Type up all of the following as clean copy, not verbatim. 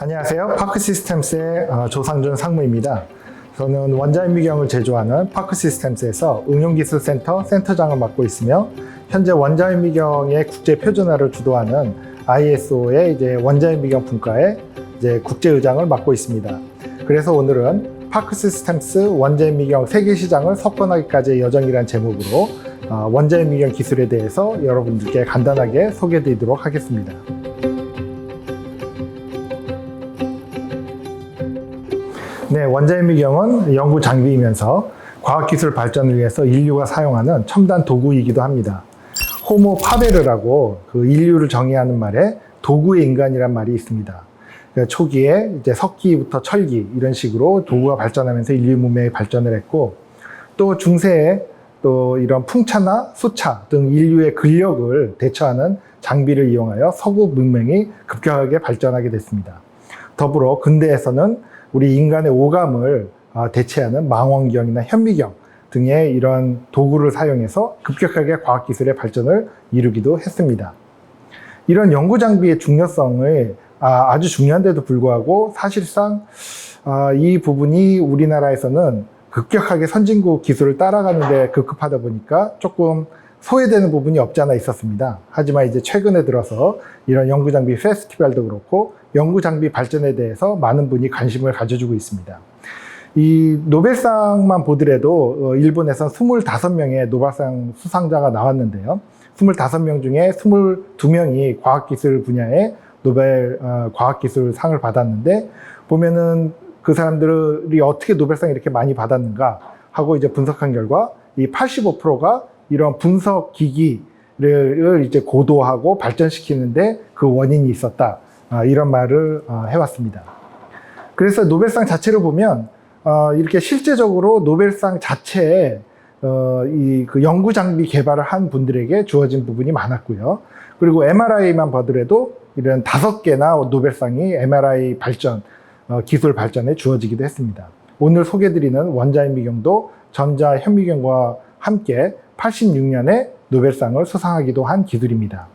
안녕하세요. 파크시스템스의 조상준 상무입니다. 저는 원자현미경을 제조하는 파크시스템스에서 응용기술센터 센터장을 맡고 있으며 현재 원자현미경의 국제 표준화를 주도하는 ISO의 원자현미경 분과의 국제의장을 맡고 있습니다. 그래서 오늘은 파크시스템스 원자현미경 세계시장을 석권하기까지의 여정이라는 제목으로 원자현미경 기술에 대해서 여러분들께 간단하게 소개해드리도록 하겠습니다. 네, 원자현미경은 연구 장비이면서 과학기술 발전을 위해서 인류가 사용하는 첨단 도구이기도 합니다. 호모 파베르라고 그 인류를 정의하는 말에 도구의 인간이란 말이 있습니다. 그러니까 초기에 이제 석기부터 철기 이런 식으로 도구가 발전하면서 인류 문명이 발전을 했고, 또 중세에 또 이런 풍차나 수차 등 인류의 근력을 대처하는 장비를 이용하여 서구 문명이 급격하게 발전하게 됐습니다. 더불어 근대에서는 우리 인간의 오감을 대체하는 망원경이나 현미경 등의 이런 도구를 사용해서 급격하게 과학기술의 발전을 이루기도 했습니다. 이런 연구 장비의 중요성을 아주 중요한데도 불구하고 사실상 이 부분이 우리나라에서는 급격하게 선진국 기술을 따라가는 데 급급하다 보니까 조금 소외되는 부분이 없지 않아 있었습니다. 하지만 이제 최근에 들어서 이런 연구장비 페스티벌도 그렇고 연구장비 발전에 대해서 많은 분이 관심을 가져주고 있습니다. 이 노벨상만 보더라도 일본에서 25명의 노벨상 수상자가 나왔는데요. 25명 중에 22명이 과학기술 분야의 노벨 과학기술상을 받았는데, 보면은 그 사람들이 어떻게 노벨상을 이렇게 많이 받았는가 하고 이제 분석한 결과 이 85%가 이런 분석 기기를 이제 고도하고 발전시키는데 그 원인이 있었다. 이런 말을 해왔습니다. 그래서 노벨상 자체를 보면 이렇게 실제적으로 노벨상 자체에 그 연구 장비 개발을 한 분들에게 주어진 부분이 많았고요. 그리고 MRI만 보더라도 이런 5개나 노벨상이 MRI 발전, 기술 발전에 주어지기도 했습니다. 오늘 소개드리는 원자현미경도 전자현미경과 함께 86년에 노벨상을 수상하기도 한 기술입니다.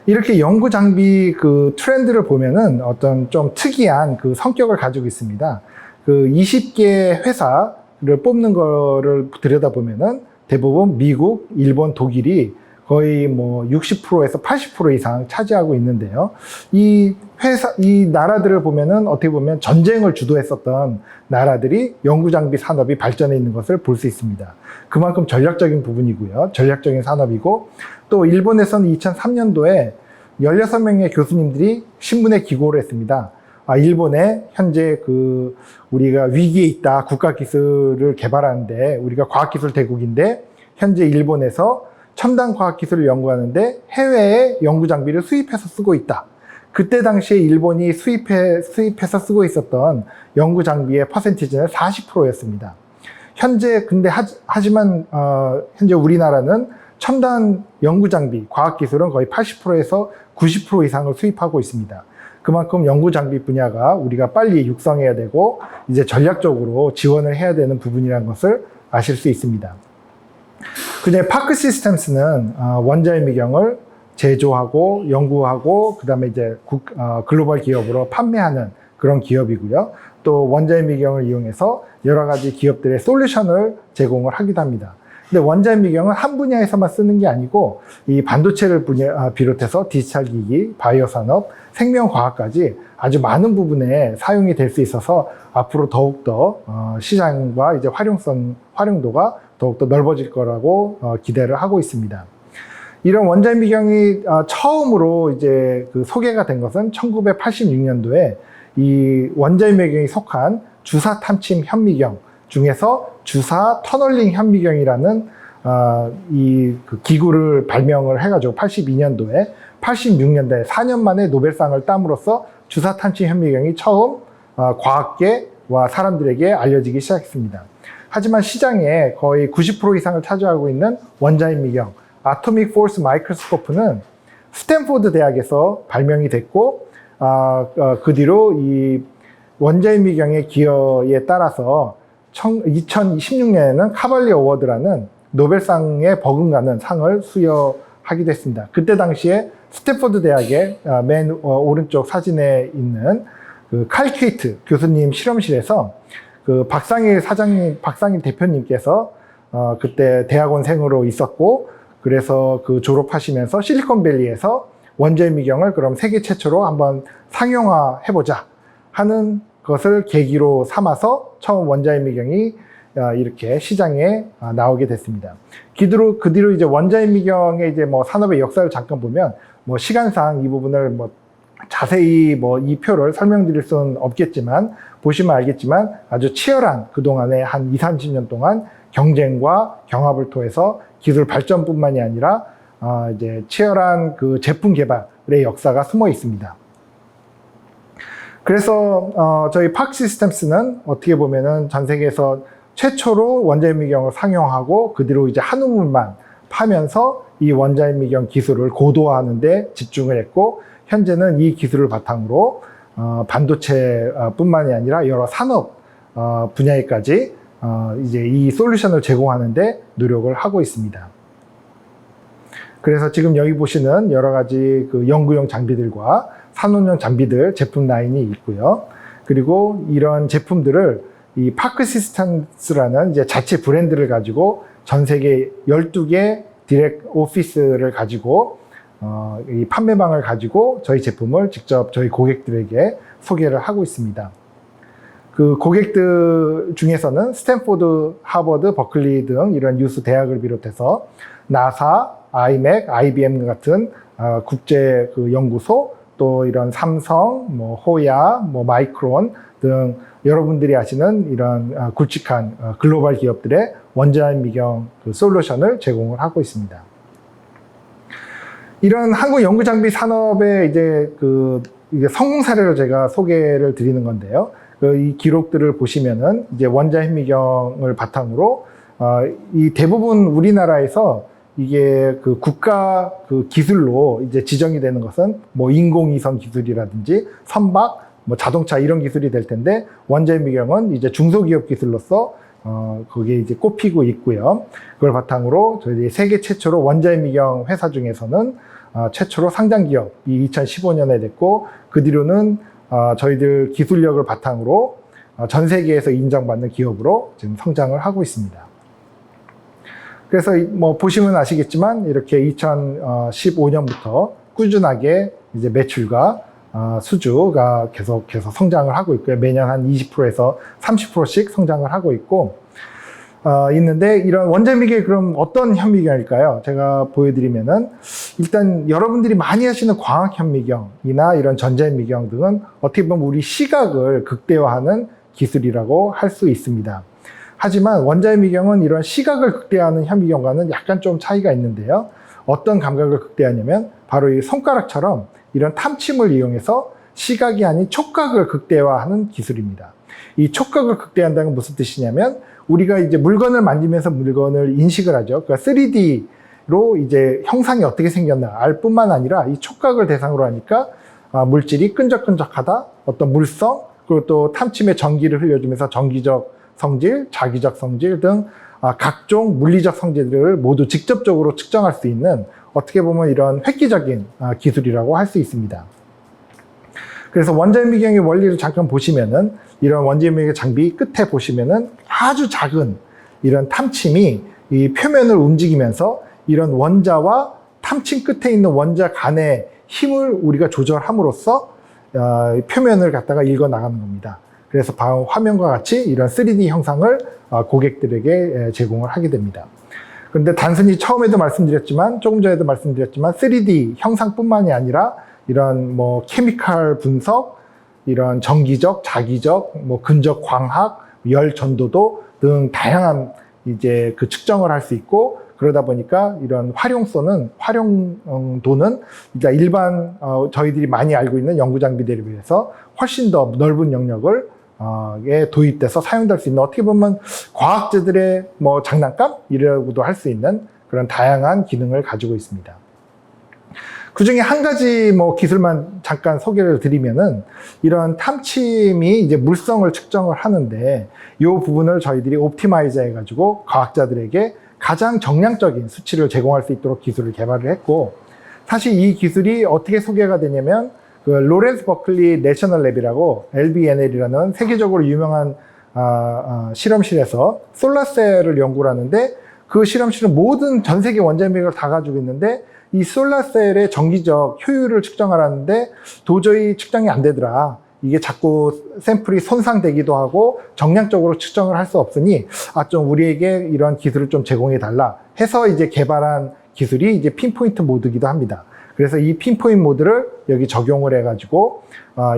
이렇게 연구 장비 그 트렌드를 보면은 어떤 좀 특이한 그 성격을 가지고 있습니다. 그 20개 회사를 뽑는 거를 들여다보면은 대부분 미국, 일본, 독일이 거의 뭐 60%에서 80% 이상 차지하고 있는데요. 이 나라들을 보면은 어떻게 보면 전쟁을 주도했었던 나라들이 연구장비 산업이 발전해 있는 것을 볼 수 있습니다. 그만큼 전략적인 부분이고요. 전략적인 산업이고, 또 일본에서는 2003년도에 16명의 교수님들이 신문에 기고를 했습니다. 일본에 현재 우리가 위기에 있다. 국가기술을 개발하는데 우리가 과학기술 대국인데 현재 일본에서 첨단 과학기술을 연구하는데 해외에 연구장비를 수입해서 쓰고 있다. 그때 당시에 일본이 수입해서 쓰고 있었던 연구장비의 퍼센티지는 40%였습니다. 현재 하지만 현재 우리나라는 첨단 연구장비, 과학기술은 거의 80%에서 90% 이상을 수입하고 있습니다. 그만큼 연구장비 분야가 우리가 빨리 육성해야 되고 이제 전략적으로 지원을 해야 되는 부분이라는 것을 아실 수 있습니다. 그중에 파크시스템스는 원자현미경을 제조하고 연구하고 그다음에 이제 글로벌 기업으로 판매하는 그런 기업이고요. 또 원자현미경을 이용해서 여러 가지 기업들의 솔루션을 제공을 하기도 합니다. 근데 원자현미경은 한 분야에서만 쓰는 게 아니고 이 반도체를 비롯해서 디지털 기기, 바이오 산업, 생명과학까지 아주 많은 부분에 사용이 될 수 있어서 앞으로 더욱더 시장과 이제 활용도가 더욱더 넓어질 거라고 기대를 하고 있습니다. 이런 원자현미경이 처음으로 이제 소개가 된 것은 1986년도에 이 원자현미경이 속한 주사 탐침 현미경 중에서 주사 터널링 현미경이라는 기구를 발명을 해가지고 82년도에 86년도에 4년 만에 노벨상을 땀으로써 주사 탐침 현미경이 처음 과학계와 사람들에게 알려지기 시작했습니다. 하지만 시장에 거의 90% 이상을 차지하고 있는 원자현미경, 아토믹 포스 마이크로스코프는 스탠포드 대학에서 발명이 됐고, 그 뒤로 이 원자현미경의 기여에 따라서 2016년에는 카발리 어워드라는 노벨상에 버금가는 상을 수여하기도 했습니다. 그때 당시에 스탠포드 대학의 맨 오른쪽 사진에 있는 그 칼 퀘이트 교수님 실험실에서 그 박상일 대표님께서 그때 대학원생으로 있었고, 그래서 그 졸업하시면서 실리콘밸리에서 원자핵미경을 그럼 세계 최초로 한번 상용화해보자 하는 것을 계기로 삼아서 처음 원자핵미경이 이렇게 시장에 나오게 됐습니다. 그 뒤로 이제 원자핵미경의 이제 뭐 산업의 역사를 잠깐 보면 뭐 시간상 이 부분을 뭐 자세히 뭐 이 표를 설명드릴 수는 없겠지만, 보시면 알겠지만 아주 치열한 그동안의 한 20-30년 동안 경쟁과 경합을 통해서 기술 발전뿐만이 아니라 이제 치열한 그 제품 개발의 역사가 숨어 있습니다. 그래서 저희 팍 시스템스는 어떻게 보면은 전 세계에서 최초로 원자핵미경을 상용하고 그 뒤로 이제 한 우물만 파면서 이 원자핵미경 기술을 고도화하는 데 집중을 했고, 현재는 이 기술을 바탕으로 반도체뿐만이 아니라 여러 산업 분야에까지 이제 이 솔루션을 제공하는데 노력을 하고 있습니다. 그래서 지금 여기 보시는 여러 가지 그 연구용 장비들과 산업용 장비들 제품 라인이 있고요. 그리고 이런 제품들을 이 파크 시스템스라는 이제 자체 브랜드를 가지고 전 세계 12개 디렉트 오피스를 가지고 이 판매방을 가지고 저희 제품을 직접 저희 고객들에게 소개를 하고 있습니다. 그 고객들 중에서는 스탠포드, 하버드, 버클리 등 이런 유수 대학을 비롯해서 나사, 아이맥, IBM 같은 국제 그 연구소, 또 이런 삼성, 뭐 호야, 뭐 마이크론 등 여러분들이 아시는 이런 굵직한 글로벌 기업들의 원자핵미경 그 솔루션을 제공을 하고 있습니다. 이런 한국 연구장비 산업의 이제 이게 성공 사례를 제가 소개를 드리는 건데요. 이 기록들을 보시면은 이제 원자핵미경을 바탕으로 이 대부분 우리나라에서 이게 그 국가 그 기술로 이제 지정이 되는 것은 뭐 인공위성 기술이라든지 선박, 뭐 자동차 이런 기술이 될 텐데, 원자핵미경은 이제 중소기업 기술로서 거기에 이제 꼽히고 있고요. 그걸 바탕으로 저희 세계 최초로 원자핵미경 회사 중에서는 최초로 상장 기업이 2015년에 됐고, 그 뒤로는 저희들 기술력을 바탕으로 전 세계에서 인정받는 기업으로 지금 성장을 하고 있습니다. 그래서 뭐 보시면 아시겠지만 이렇게 2015년부터 꾸준하게 이제 매출과 수주가 계속해서 성장을 하고 있고요. 매년 한 20%에서 30%씩 성장을 하고 있는데, 이런 원자핵미경이 그럼 어떤 현미경일까요? 제가 보여드리면은, 일단 여러분들이 많이 하시는 광학현미경이나 이런 전자현미경 등은 어떻게 보면 우리 시각을 극대화하는 기술이라고 할 수 있습니다. 하지만 원자핵미경은 이런 시각을 극대화하는 현미경과는 약간 좀 차이가 있는데요. 어떤 감각을 극대화하냐면 바로 이 손가락처럼 이런 탐침을 이용해서 시각이 아닌 촉각을 극대화하는 기술입니다. 이 촉각을 극대화한다는 건 무슨 뜻이냐면, 우리가 이제 물건을 만지면서 물건을 인식을 하죠. 그러니까 3D로 이제 형상이 어떻게 생겼나 알 뿐만 아니라 이 촉각을 대상으로 하니까 물질이 끈적끈적하다, 어떤 물성, 그리고 또 탐침에 전기를 흘려주면서 전기적 성질, 자기적 성질 등 각종 물리적 성질들을 모두 직접적으로 측정할 수 있는, 어떻게 보면 이런 획기적인 기술이라고 할 수 있습니다. 그래서 원자핵미경의 원리를 잠깐 보시면은, 이런 원자핵미경 장비 끝에 보시면은 아주 작은 이런 탐침이 이 표면을 움직이면서 이런 원자와 탐침 끝에 있는 원자 간의 힘을 우리가 조절함으로써 표면을 갖다가 읽어 나가는 겁니다. 그래서 화면과 같이 이런 3D 형상을 고객들에게 제공을 하게 됩니다. 그런데 단순히 처음에도 말씀드렸지만, 조금 전에도 말씀드렸지만 3D 형상뿐만이 아니라 이런 뭐 케미칼 분석, 이런 전기적, 자기적, 뭐 근적 광학, 열 전도도 등 다양한 이제 그 측정을 할 수 있고, 그러다 보니까 이런 활용도는 일반 저희들이 많이 알고 있는 연구 장비들에 비해서 훨씬 더 넓은 영역을 도입돼서 사용될 수 있는, 어떻게 보면 과학자들의 뭐 장난감이라고도 할 수 있는 그런 다양한 기능을 가지고 있습니다. 그 중에 한 가지 뭐 기술만 잠깐 소개를 드리면은, 이런 탐침이 이제 물성을 측정을 하는데, 이 부분을 저희들이 옵티마이저 해가지고 과학자들에게 가장 정량적인 수치를 제공할 수 있도록 기술을 개발을 했고, 사실 이 기술이 어떻게 소개가 되냐면 그 로렌스 버클리 내셔널 랩이라고 LBNL이라는 세계적으로 유명한 실험실에서 솔라셀을 연구를 하는데, 그 실험실은 모든 전 세계 원자핵을 다 가지고 있는데 이 솔라셀의 정기적 효율을 측정하라는데 도저히 측정이 안 되더라. 이게 자꾸 샘플이 손상되기도 하고 정량적으로 측정을 할 수 없으니 좀 우리에게 이런 기술을 좀 제공해 달라 해서 이제 개발한 기술이 이제 핀포인트 모드이기도 합니다. 그래서 이 핀포인트 모드를 여기 적용을 해가지고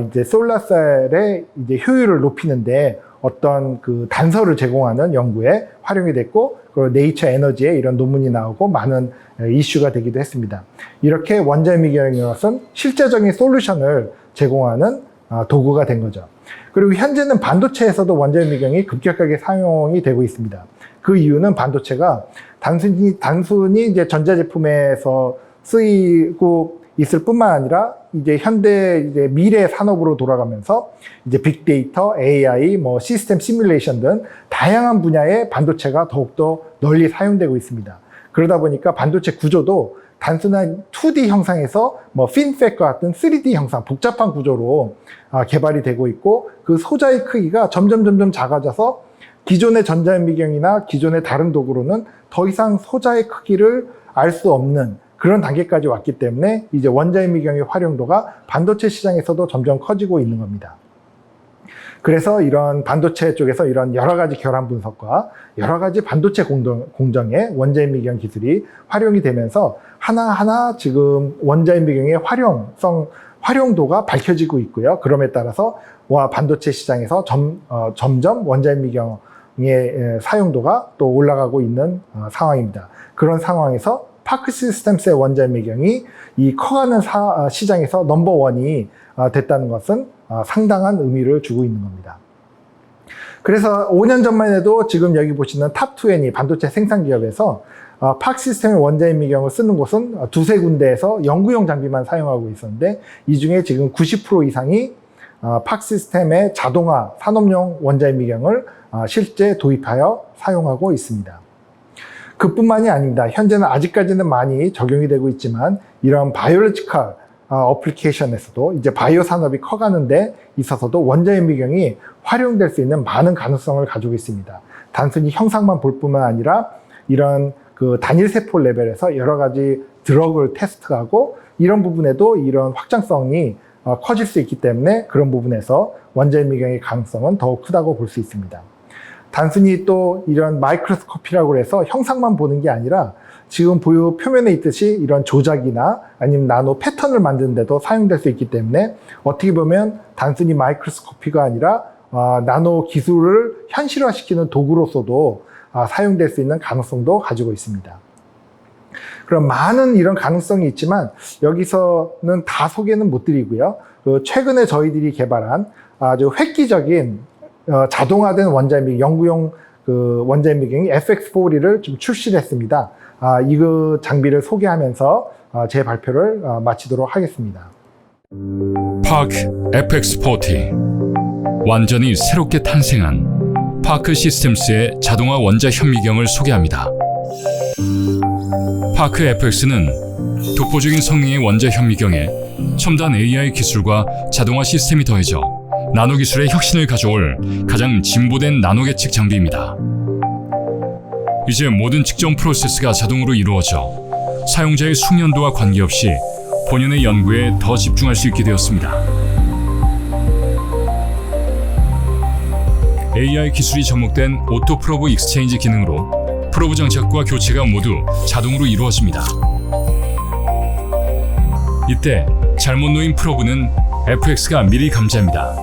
이제 솔라셀의 이제 효율을 높이는데 어떤 그 단서를 제공하는 연구에 활용이 됐고, 그리고 네이처 에너지에 이런 논문이 나오고 많은 이슈가 되기도 했습니다. 이렇게 원자핵 미경인 것은 실제적인 솔루션을 제공하는 도구가 된 거죠. 그리고 현재는 반도체에서도 원자핵 미경이 급격하게 사용이 되고 있습니다. 그 이유는 반도체가 단순히 이제 전자제품에서 쓰이고 있을 뿐만 아니라 이제 이제 미래 산업으로 돌아가면서 이제 빅데이터, AI, 시스템 시뮬레이션 등 다양한 분야의 반도체가 더욱더 널리 사용되고 있습니다. 그러다 보니까 반도체 구조도 단순한 2D 형상에서 핀팩과 같은 3D 형상, 복잡한 구조로 개발이 되고 있고, 그 소자의 크기가 점점 작아져서 기존의 전자현미경이나 기존의 다른 도구로는 더 이상 소자의 크기를 알 수 없는 그런 단계까지 왔기 때문에 이제 원자현미경의 활용도가 반도체 시장에서도 점점 커지고 있는 겁니다. 그래서 이런 반도체 쪽에서 이런 여러 가지 결함 분석과 여러 가지 반도체 공정에 원자현미경 기술이 활용이 되면서 하나하나 지금 원자현미경의 활용도가 밝혀지고 있고요. 그럼에 따라서 반도체 시장에서 점점 원자현미경의 사용도가 또 올라가고 있는 상황입니다. 그런 상황에서 파크 시스템스의 원자현미경이 이 커가는 시장에서 넘버원이 됐다는 것은 상당한 의미를 주고 있는 겁니다. 그래서 5년 전만 해도 지금 여기 보시는 탑20 반도체 생산 기업에서 파크 시스템의 원자현미경을 쓰는 곳은 두세 군데에서 연구용 장비만 사용하고 있었는데, 이 중에 지금 90% 이상이 파크 시스템의 자동화 산업용 원자현미경을 실제 도입하여 사용하고 있습니다. 그뿐만이 아닙니다. 현재는 아직까지는 많이 적용이 되고 있지만 이런 바이올로지컬 어플리케이션에서도 이제 바이오 산업이 커가는 데 있어서도 원자현미경이 활용될 수 있는 많은 가능성을 가지고 있습니다. 단순히 형상만 볼 뿐만 아니라 이런 그 단일 세포 레벨에서 여러 가지 드러그를 테스트하고 이런 부분에도 이런 확장성이 커질 수 있기 때문에 그런 부분에서 원자현미경의 가능성은 더욱 크다고 볼 수 있습니다. 단순히 또 이런 마이크로스코피라고 해서 형상만 보는 게 아니라 지금 표면에 있듯이 이런 조작이나 아니면 나노 패턴을 만드는 데도 사용될 수 있기 때문에 어떻게 보면 단순히 마이크로스코피가 아니라 나노 기술을 현실화시키는 도구로서도 사용될 수 있는 가능성도 가지고 있습니다. 그럼 많은 이런 가능성이 있지만 여기서는 다 소개는 못 드리고요. 최근에 저희들이 개발한 아주 획기적인 자동화된 원자현미경, 연구용 그 원자현미경이 FX4E를 좀 출시를 했습니다. 이 장비를 소개하면서 제 발표를 마치도록 하겠습니다. 파크 FX40, 완전히 새롭게 탄생한 파크 시스템스의 자동화 원자현미경을 소개합니다. 파크 FX는 독보적인 성능의 원자현미경에 첨단 AI 기술과 자동화 시스템이 더해져 나노기술의 혁신을 가져올 가장 진보된 나노 계측 장비입니다. 이제 모든 측정 프로세스가 자동으로 이루어져 사용자의 숙련도와 관계없이 본연의 연구에 더 집중할 수 있게 되었습니다. AI 기술이 접목된 오토 프로브 익스체인지 기능으로 프로브 장착과 교체가 모두 자동으로 이루어집니다. 이때 잘못 놓인 프로브는 FX가 미리 감지합니다.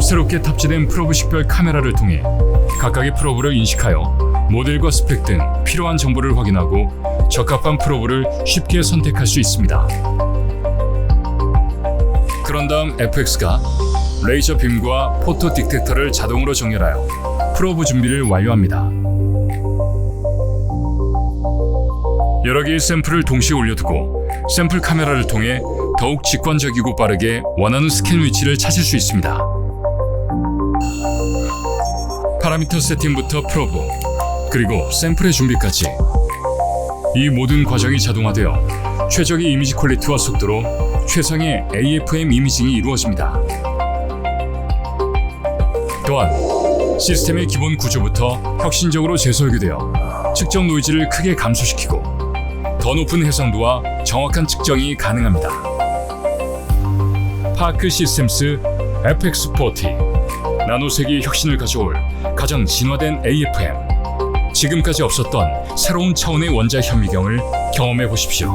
새롭게 탑재된 프로브 식별 카메라를 통해 각각의 프로브를 인식하여 모델과 스펙 등 필요한 정보를 확인하고 적합한 프로브를 쉽게 선택할 수 있습니다. 그런 다음 FX가 레이저 빔과 포토 딕텍터를 자동으로 정렬하여 프로브 준비를 완료합니다. 여러 개의 샘플을 동시에 올려두고 샘플 카메라를 통해 더욱 직관적이고 빠르게 원하는 스캔 위치를 찾을 수 있습니다. 파라미터 세팅부터 프로브, 그리고 샘플의 준비까지 이 모든 과정이 자동화되어 최적의 이미지 퀄리티와 속도로 최상의 AFM 이미징이 이루어집니다. 또한 시스템의 기본 구조부터 혁신적으로 재설계되어 측정 노이즈를 크게 감소시키고 더 높은 해상도와 정확한 측정이 가능합니다. 파크 시스템스 FX40 나노색이 혁신을 가져올 가장 진화된 AFM. 지금까지 없었던 새로운 차원의 원자 현미경을 경험해 보십시오.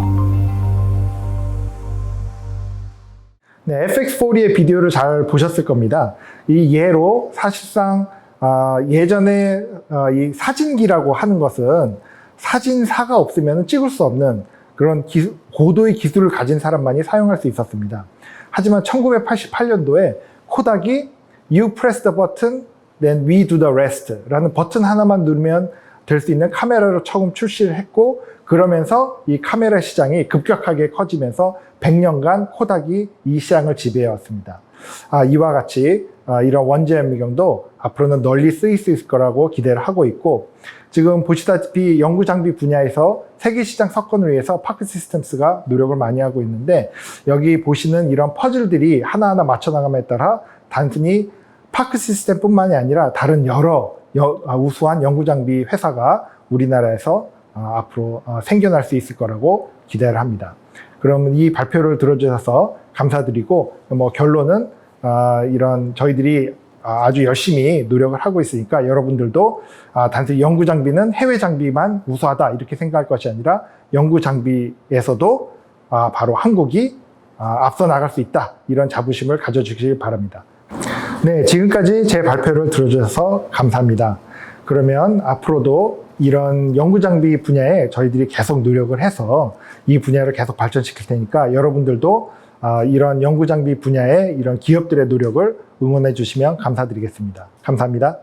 네, FX40의 비디오를 잘 보셨을 겁니다. 이 예로 사실상 예전에 이 사진기라고 하는 것은 사진사가 없으면 찍을 수 없는 그런 고도의 기술을 가진 사람만이 사용할 수 있었습니다. 하지만 1988년도에 코닥이 You press the button, then we do the rest 라는 버튼 하나만 누르면 될 수 있는 카메라를 처음 출시를 했고, 그러면서 이 카메라 시장이 급격하게 커지면서 100년간 코닥이 이 시장을 지배해왔습니다. 이와 같이 이런 원자 현미경도 앞으로는 널리 쓰일 수 있을 거라고 기대를 하고 있고, 지금 보시다시피 연구 장비 분야에서 세계 시장 석권을 위해서 파크 시스템스가 노력을 많이 하고 있는데, 여기 보시는 이런 퍼즐들이 하나하나 맞춰 나감에 따라 단순히 파크 시스템뿐만이 아니라 다른 여러 우수한 연구 장비 회사가 우리나라에서 앞으로 생겨날 수 있을 거라고 기대를 합니다. 그러면 이 발표를 들어주셔서 감사드리고, 결론은 이런 저희들이 아주 열심히 노력을 하고 있으니까 여러분들도 단순히 연구 장비는 해외 장비만 우수하다 이렇게 생각할 것이 아니라 연구 장비에서도 바로 한국이 앞서 나갈 수 있다, 이런 자부심을 가져주시길 바랍니다. 네, 지금까지 제 발표를 들어주셔서 감사합니다. 그러면 앞으로도 이런 연구 장비 분야에 저희들이 계속 노력을 해서 이 분야를 계속 발전시킬 테니까 여러분들도 이런 연구 장비 분야의 이런 기업들의 노력을 응원해 주시면 감사드리겠습니다. 감사합니다.